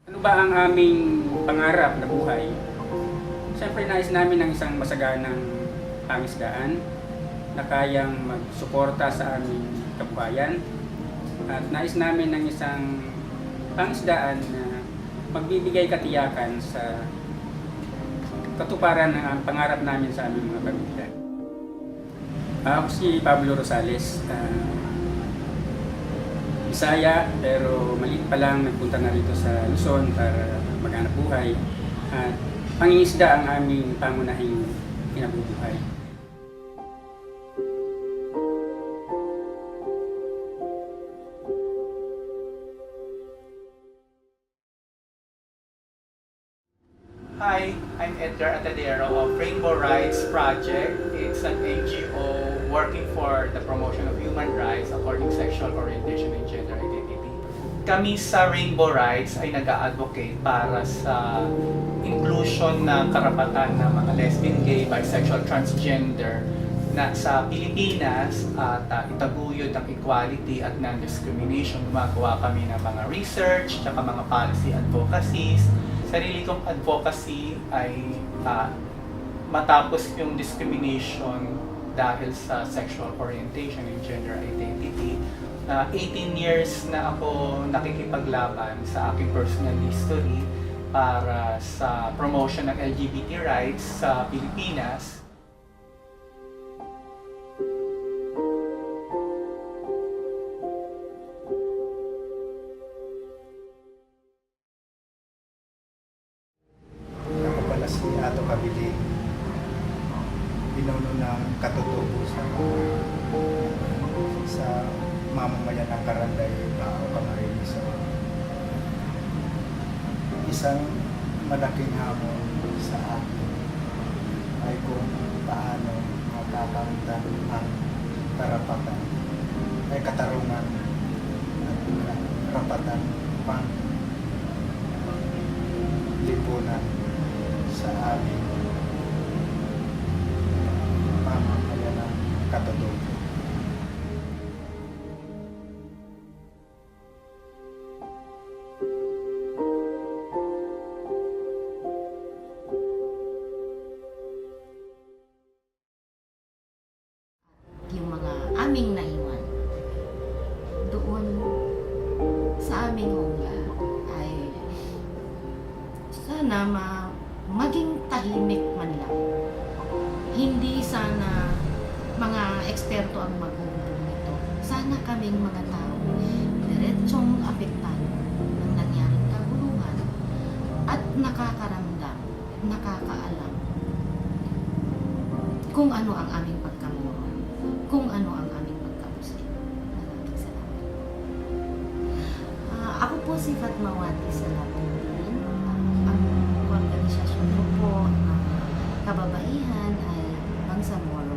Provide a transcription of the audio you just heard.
Ano ba ang aming pangarap na buhay? Siyempre nais namin ng isang masaganang pangisdaan na kayang magsuporta sa aming kabuhayan at nais namin ng isang pangisdaan na magbibigay katiyakan sa katuparan ng pangarap namin sa aming mga pamilya. Ako si Pablo Rosales, Bisaya, pero maliit pa lang nagpunta na rito sa Luzon para maghanap buhay at pangingisda ang aming pangunahing kinabubuhay. Hi, I'm Edgar Atadero of Rainbow Rights Project. It's an NGO working for the promotion of human rights according to sexual orientation and gender identity. Kami sa Rainbow Rights ay nag-a-advocate para sa inclusion ng karapatan ng mga lesbian, gay, bisexual, transgender na sa Pilipinas at itaguyod ang equality at non-discrimination. Gumagawa kami ng mga research at mga policy advocacies. Sarili kong advocacy ay matapos yung discrimination dahil sa sexual orientation and gender identity. 18 years na ako nakikipaglaban sa aking personal history para sa promotion ng LGBT rights sa Pilipinas. Ako pala si Ato Kabiling, pinuno ng katutubo sa mamamayan ng Karanday, Bao, Camarines. Isang malaking hamon sa akin ay kung paano matakamtan ang karapatan, ay katarungan at karapatan pang lipunan sa aming mamamayan ng katutubo. Yung mga aming naiwan doon sa aming homeland ay sana maging tahimik man lang. Hindi sana mga eksperto ang maghuhubog nito. Sana kaming mga tao diretsong apektado ng nangyaring kaguluhan at nakakaramdam, nakakaalam kung ano ang aming pagkamura, kung ano ang aming pagkamuslim. Maraming salamat. Ako po si Fatmawati Salapuddin. Ang organisasyon ko po ng kababaihan ay Bangsamoro